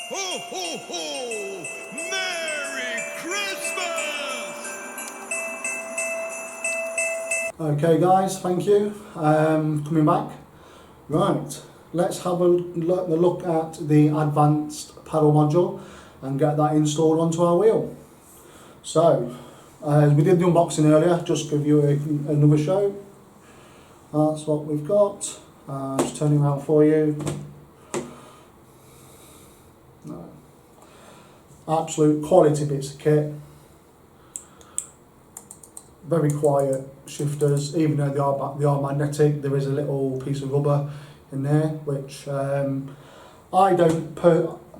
Ho, ho, ho! Merry Christmas! Okay guys, thank you. Coming back. Right, let's have a look at the advanced paddle module and get that installed onto our wheel. So, as we did the unboxing earlier, just give you another show. That's what we've got. Just turning around for you. No. Absolute quality bits of kit. Very quiet shifters, even though they are magnetic. There is a little piece of rubber in there, which I don't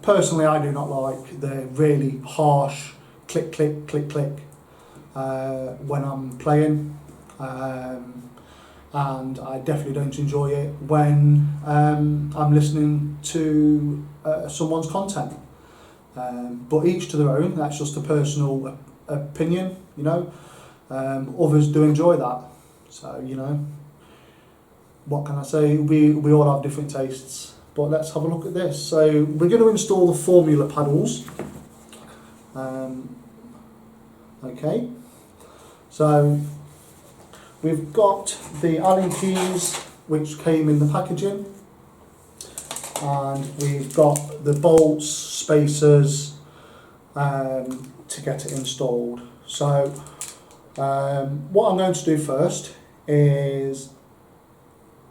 personally I do not like. The really harsh click click click click when I'm playing, and I definitely don't enjoy it when I'm listening to someone's content. But each to their own. That's just a personal opinion, you know. Others do enjoy that, so you know, what can I say, we all have different tastes. But let's have a look at this. So we're going to install the formula paddles. Okay, so we've got the Allen keys which came in the packaging, and we've got the bolts, spacers to get it installed. So what I'm going to do first is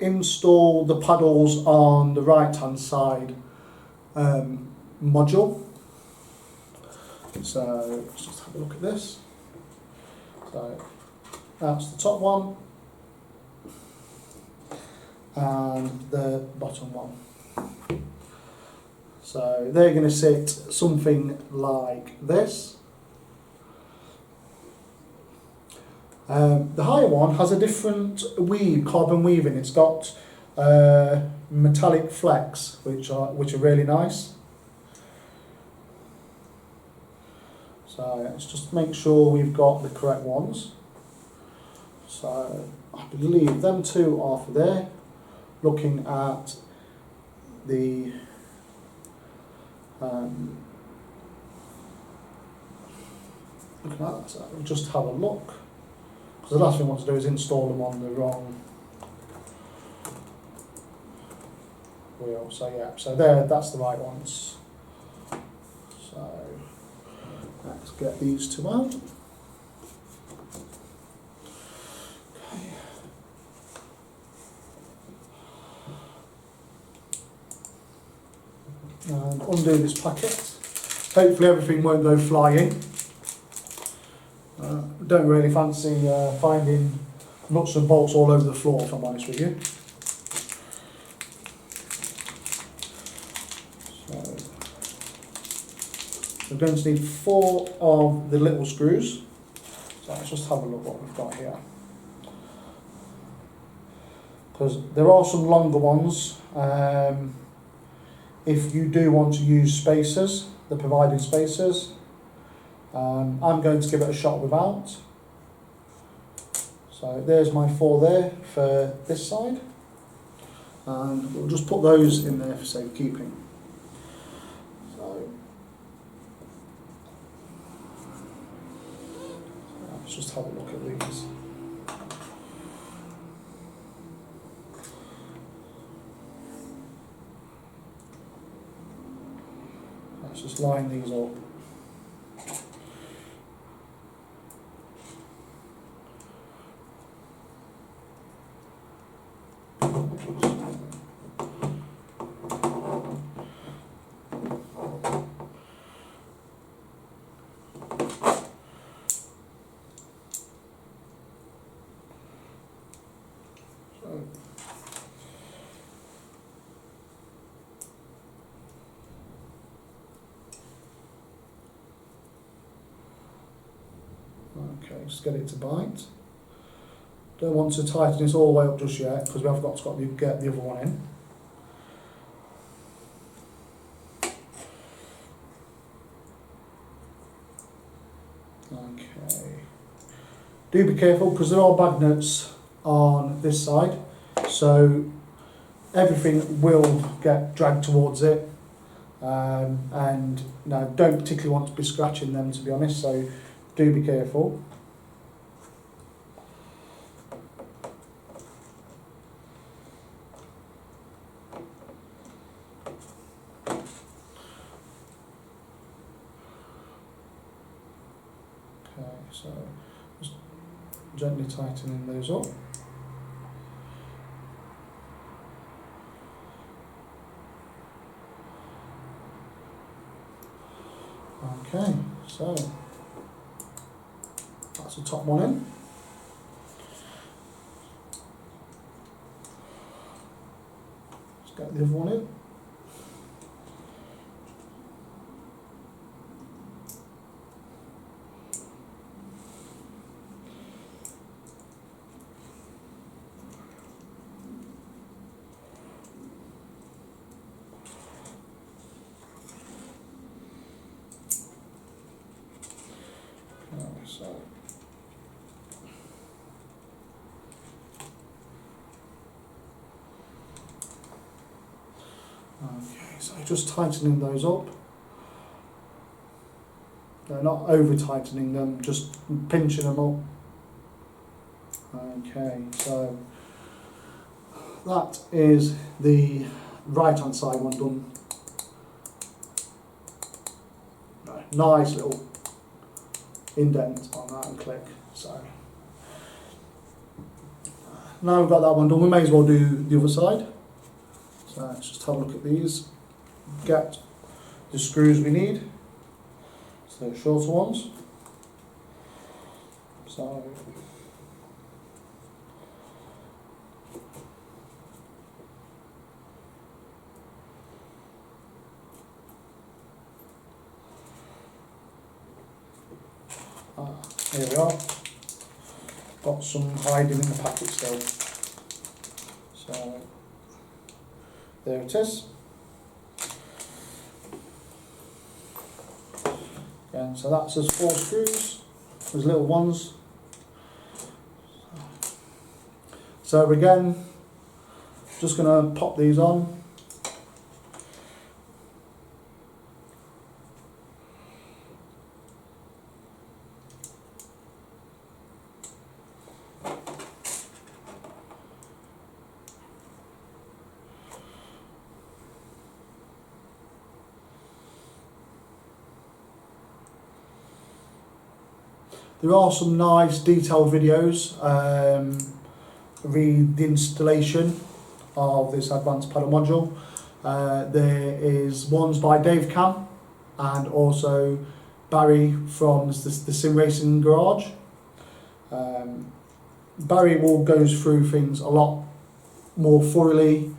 install the paddles on the right hand side module. So let's just have a look at this. So that's the top one and the bottom one. So they're going to sit something like this. The higher one has a different weave, carbon weaving. It's got metallic flecks, which are really nice. So let's just make sure we've got the correct ones. So I believe them two are for there. Looking at the looking at that, so we'll just have a look. Because the last thing we want to do is install them on the wrong wheel. So yeah, so there, that's the right ones. So let's get these two out. Okay. And undo this packet. Hopefully everything won't go flying. Don't really fancy finding nuts and bolts all over the floor, if I'm honest with you. So we're going to need 4 of the little screws. So let's just have a look what we've got here. Because there are some longer ones. If you do want to use spacers, the provided spacers. I'm going to give it a shot without. So there's my 4 there for this side, and we'll just put those in there for safekeeping. So let's just have a look at these. Let's just line these up. Okay, just get it to bite. Don't want to tighten this all the way up just yet, because we have got to get the other one in. Okay. Do be careful, because there are magnets on this side, so everything will get dragged towards it. and don't particularly want to be scratching them, to be honest, so do be careful. Okay, so just gently tightening those up. Okay, so that's the top one in. Let's get the other one in. So okay, so just tightening those up. No, not over tightening them, just pinching them up. Okay, so that is the right hand side one done. Nice little indent on that and click. So now we've got that one done, we may as well do the other side. So let's just have a look at these. Get the screws we need, so the shorter ones. So here we are. Got some hiding in the packet still. So there it is. Again, so that's those 4 screws, those little ones. So again, just going to pop these on. There are some nice detailed videos re the installation of this advanced paddle module. There is ones by Dave Cam and also Barry from the Sim Racing Garage. Barry goes through things a lot more thoroughly,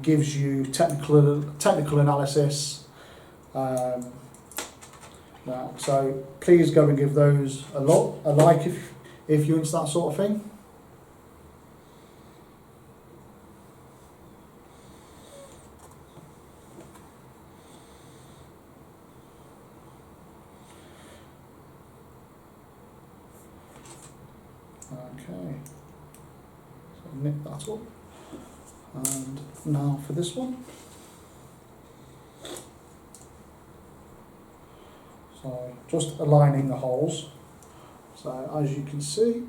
gives you technical analysis. So please go and give those a like if you're into that sort of thing. Okay, so nip that up, and now for this one. So just aligning the holes. So as you can see,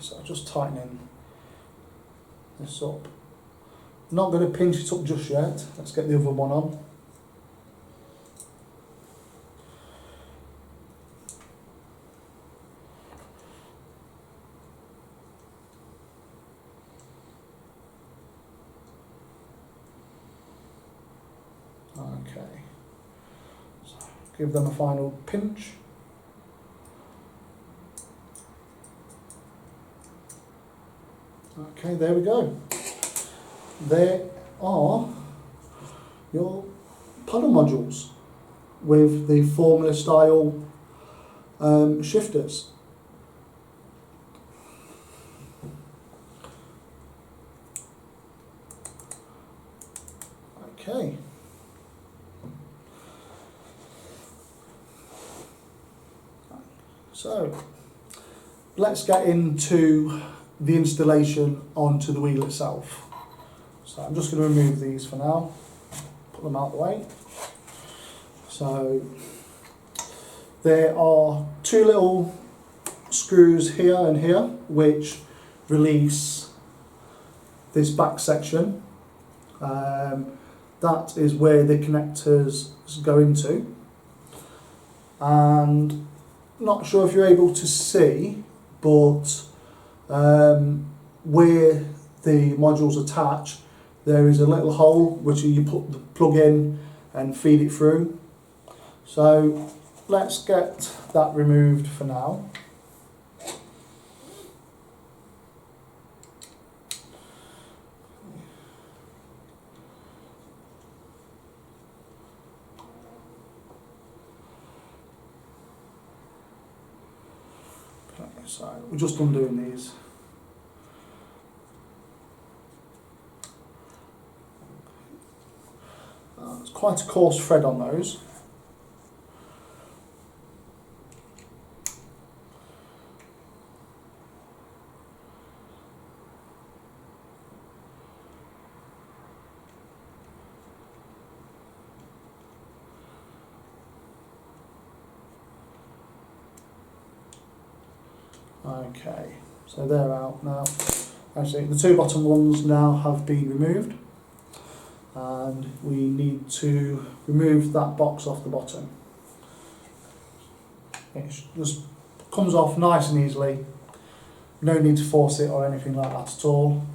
so just tightening this up. Not going to pinch it up just yet. Let's get the other one on. Okay. So give them a final pinch. Okay, there we go. There are your paddle modules with the Formula style shifters. Okay. So let's get into the installation onto the wheel itself. So I'm just going to remove these for now, put them out the way. So there are two little screws here and here which release this back section. That is where the connectors go into, and not sure if you're able to see, but where the modules attach, there is a little hole which you put the plug in and feed it through. So let's get that removed for now. So we're just undoing these. It's quite a coarse thread on those. Okay, so they're out now. Actually, the two bottom ones now have been removed, and we need to remove that box off the bottom. It just comes off nice and easily, no need to force it or anything like that at all.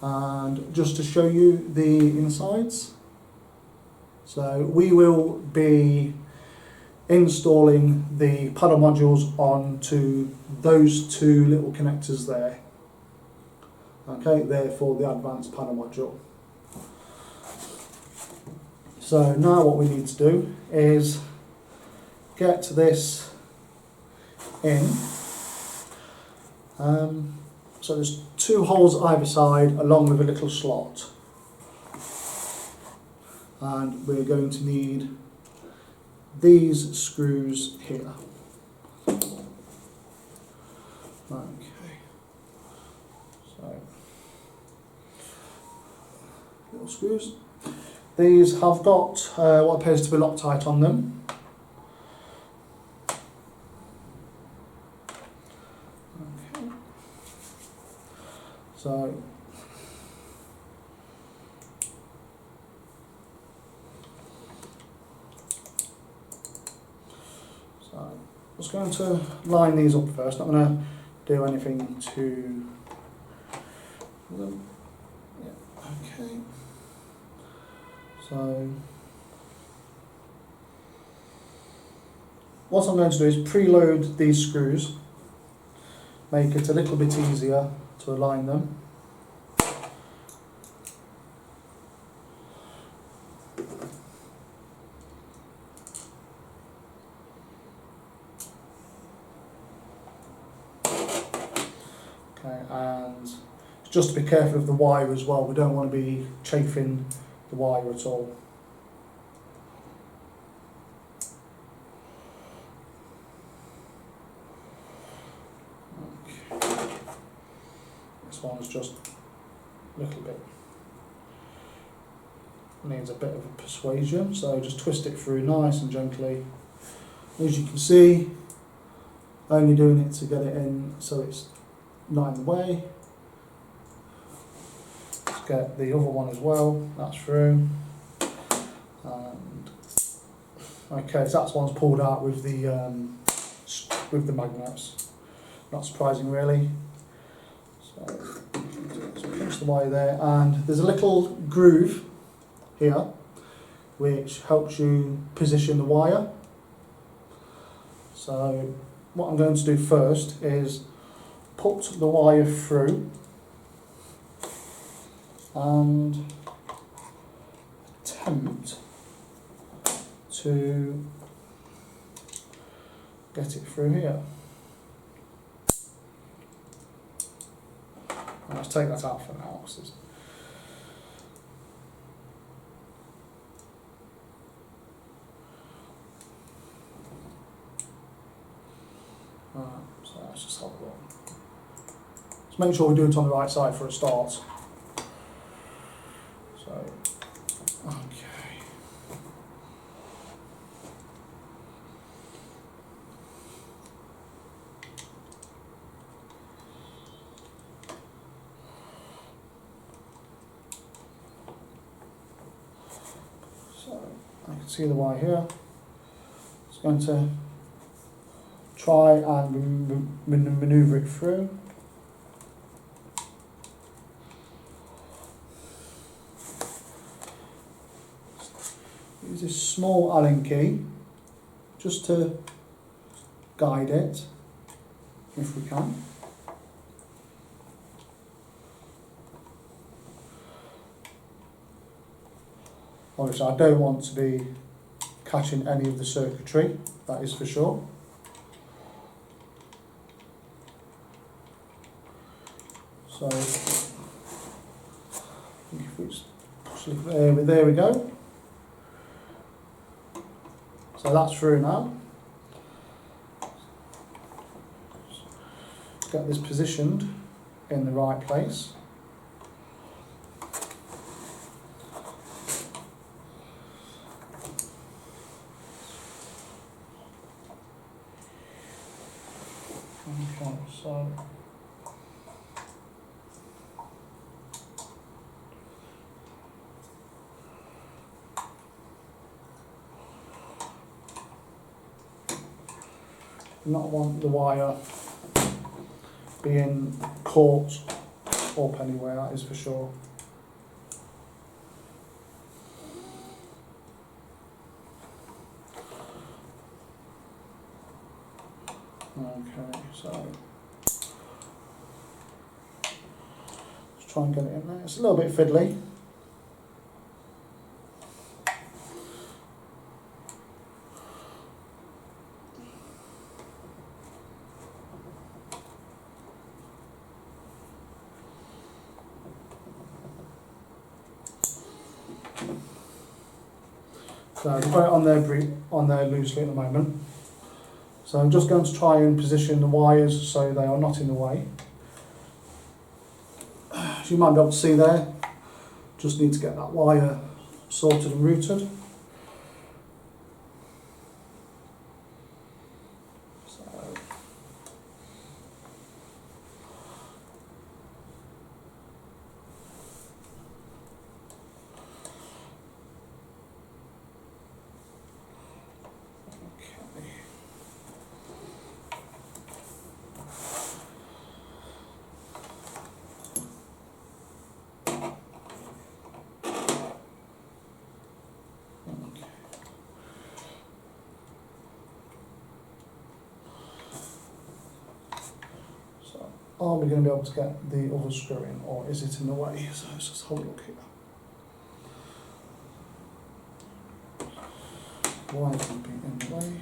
And just to show you the insides, so we will be installing the panel modules onto those two little connectors there. Okay, they're for the advanced panel module. So now what we need to do is get this in. So there's two holes either side along with a little slot, and we're going to need these screws here. Okay, so little screws. These have got what appears to be Loctite on them. Okay. So I'm just going to line these up first. Not going to do anything to them. Yeah. Okay. So what I'm going to do is preload these screws, make it a little bit easier to align them. Okay, and just to be careful of the wire as well, we don't want to be chafing the wire at all. Okay. This one's just a little bit, needs a bit of a persuasion, so just twist it through nice and gently. As you can see, only doing it to get it in so it's not in the way. Let's get the other one as well, that's through. And okay, so that one's pulled out with the magnets. Not surprising really. So pinch the wire there, and there's a little groove here which helps you position the wire. So what I'm going to do first is put the wire through and attempt to get it through here. Let's take that out for now. Right, so let's just have a look. Let's make sure we do it on the right side for a start. So, okay. So, I can see the wire here. It's going to try and manoeuvre it through. Use this small Allen key just to guide it, if we can. Obviously, I don't want to be catching any of the circuitry, that is for sure. So, if we just push it there we go. So that's through now. Get this positioned in the right place. Okay, so not want the wire being caught up anywhere, that is for sure. Okay, so let's try and get it in there. It's a little bit fiddly. So I've got it on there loosely at the moment. So I'm just going to try and position the wires so they are not in the way. As you might be able to see there, just need to get that wire sorted and routed. Are we going to be able to get the other screw in, or is it in the way? So let's just have a look here. Why is it being in the way?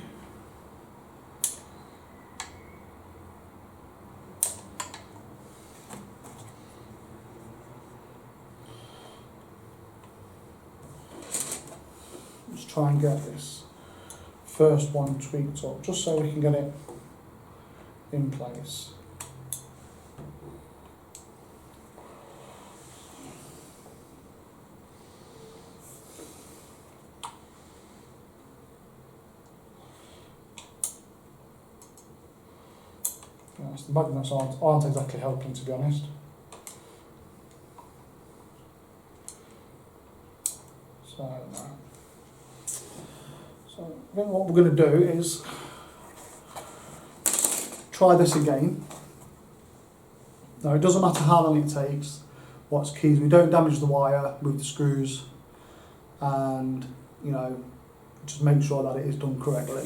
Let's try and get this first one tweaked up, just so we can get it in place. Yes, the magnets aren't exactly helping, to be honest. So I think what we're going to do is try this again. Now, it doesn't matter how long it takes. What's key is we don't damage the wire with the screws, and just make sure that it is done correctly.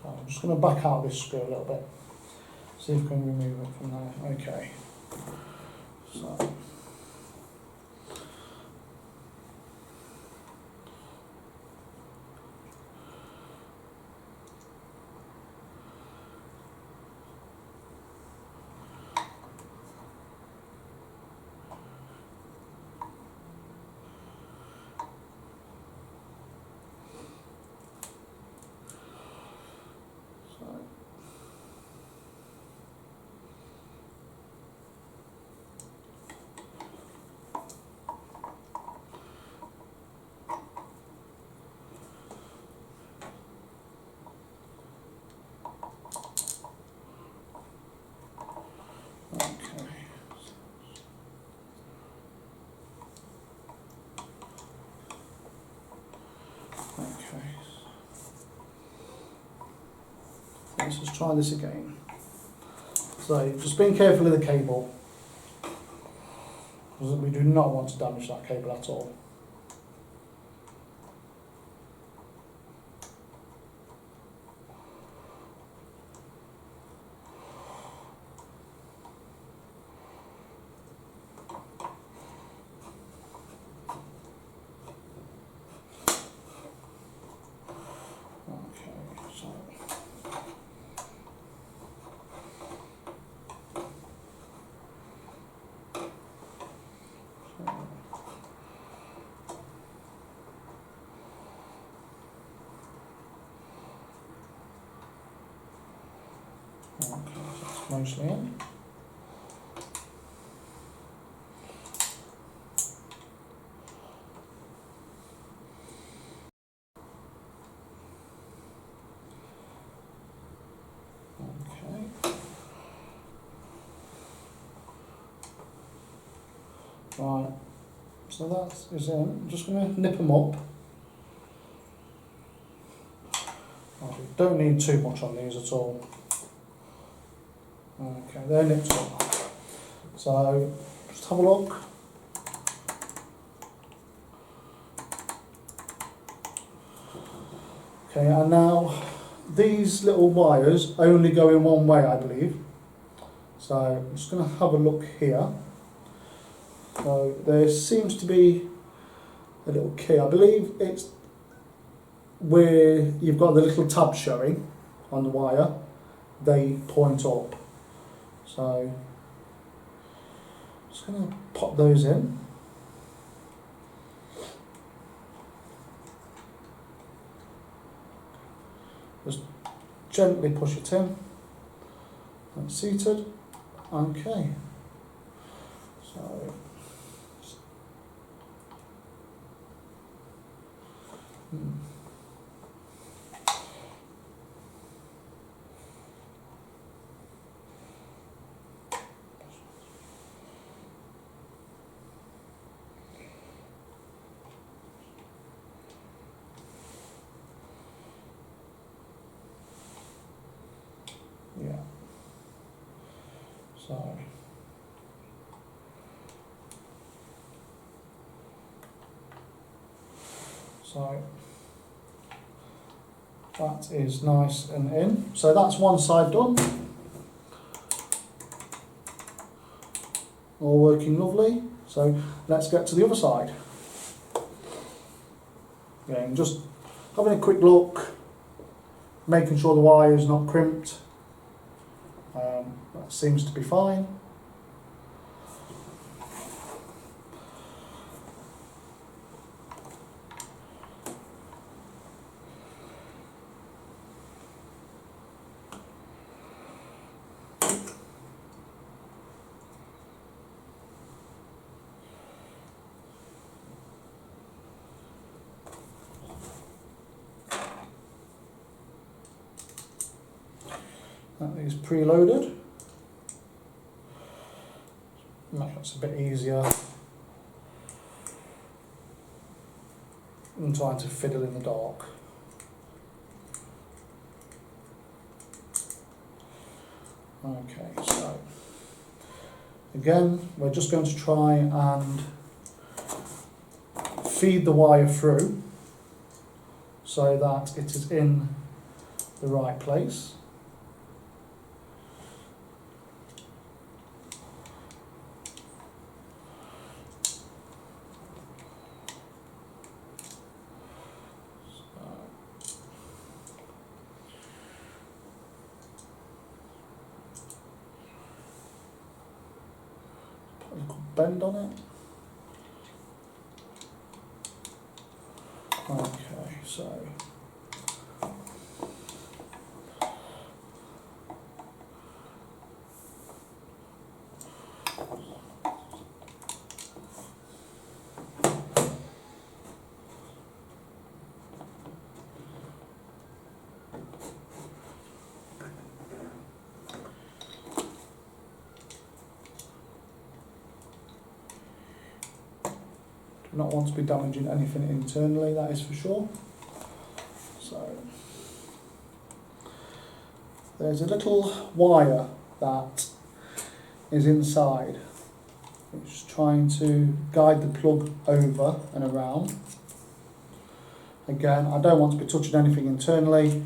So I'm just going to back out this screw a little bit, see if we can remove it from there. Okay. So. Let's just try this again. So just being careful of the cable, because we do not want to damage that cable at all. Okay, so that's mostly in. Okay. Right, so that is in. I'm just going to nip them up. Don't need too much on these at all. Okay, they're nipped up. So, just have a look. Okay, and now these little wires only go in one way, I believe. So, I'm just going to have a look here. So, there seems to be a little key. I believe it's where you've got the little tab showing on the wire, they point up. So, just going to pop those in. Just gently push it in. That's seated. Okay. So, yeah. So that is nice and in. So that's one side done. All working lovely. So let's get to the other side. Again, just having a quick look, making sure the wire is not crimped. That seems to be fine. That is preloaded. That's a bit easier than trying to fiddle in the dark. Okay, so again, we're just going to try and feed the wire through so that it is in the right place. Put a little bend on it. Okay, so do not want to be damaging anything internally, that is for sure. So there's a little wire that is inside, which is trying to guide the plug over and around. Again, I don't want to be touching anything internally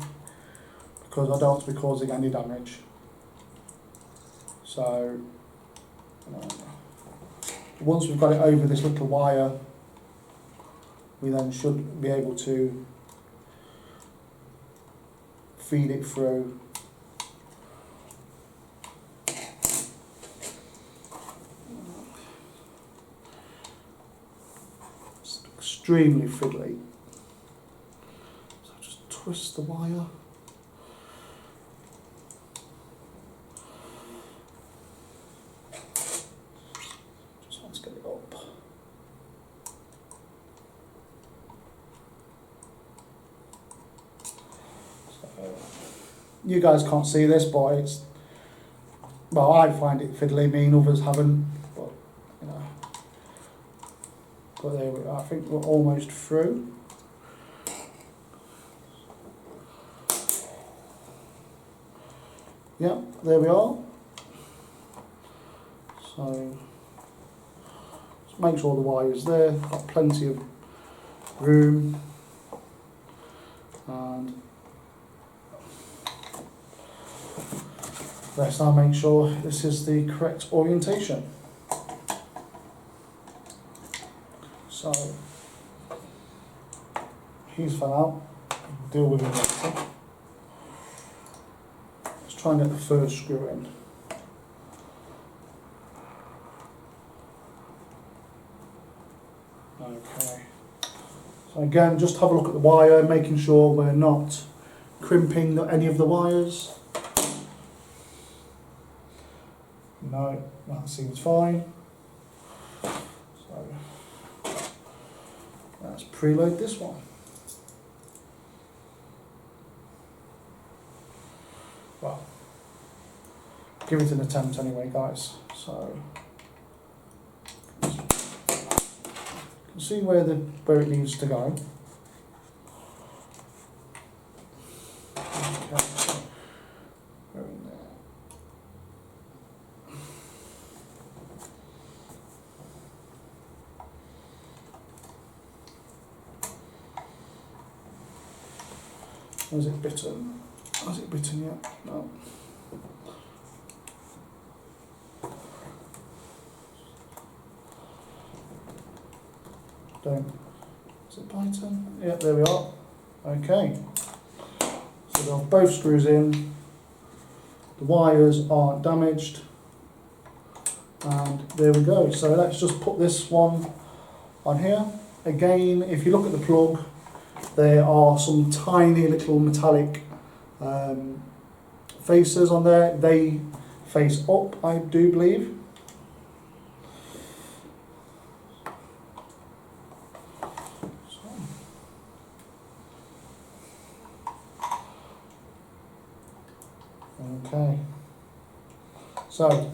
because I don't want to be causing any damage. So once we've got it over this little wire, we then should be able to feed it through. It's extremely fiddly. So just twist the wire. Just let's get it up. You guys can't see this, but it's, well, I find it fiddly, me and others haven't, but you know. But there we are, I think we're almost through. Yeah, there we are. So, just make sure the wire's there, got plenty of room, and let's now make sure this is the correct orientation. So, he's fell out, deal with him later. Let's try and get the first screw in. Okay. So again, just have a look at the wire, making sure we're not crimping any of the wires. No, that seems fine. So let's preload this one. Well, give it an attempt anyway, guys. So you can see where it needs to go. Okay, so go in there. Has it bitten? Has it bitten yet? No. Don't. Is it biting? Yeah, there we are. Okay. So we've got both screws in. The wires aren't damaged. And there we go. So let's just put this one on here. Again, if you look at the plug, there are some tiny little metallic faces on there. They face up, I do believe. Okay. So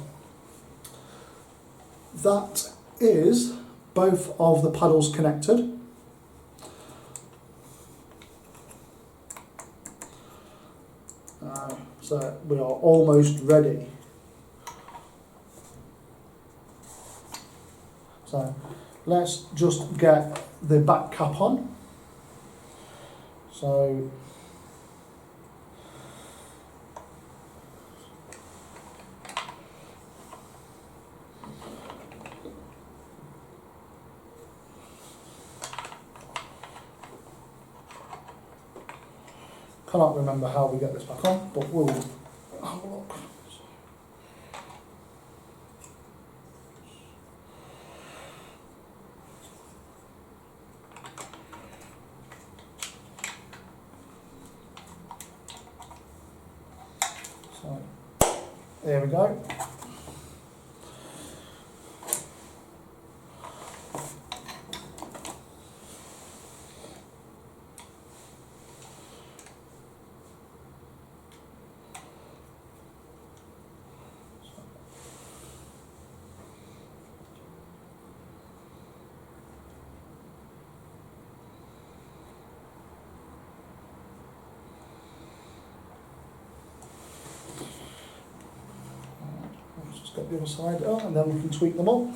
that is both of the paddles connected. So we are almost ready. So let's just get the back cap on. So Cannot remember how we get this back on, but we'll have a look. So, there we go. Just get the other side up and then we can tweak them up.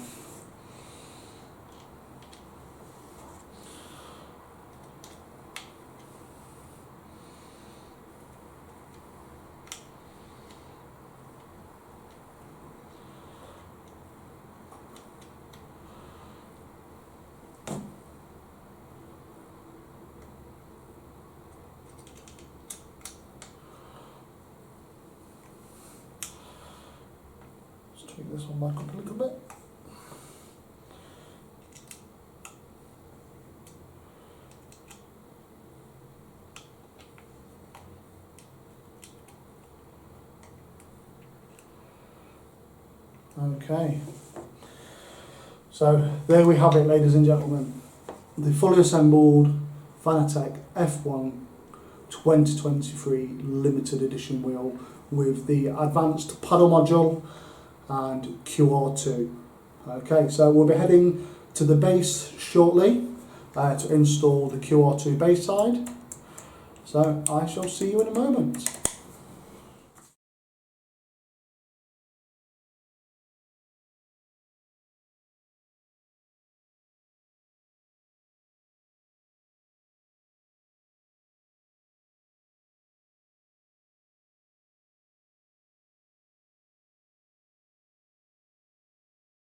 Tweak this one back up a little bit. Okay, so there we have it, ladies and gentlemen, the fully assembled Fanatec F1 2023 limited edition wheel with the advanced paddle module and QR2. Okay, so we'll be heading to the base shortly to install the QR2 base side. So I shall see you in a moment.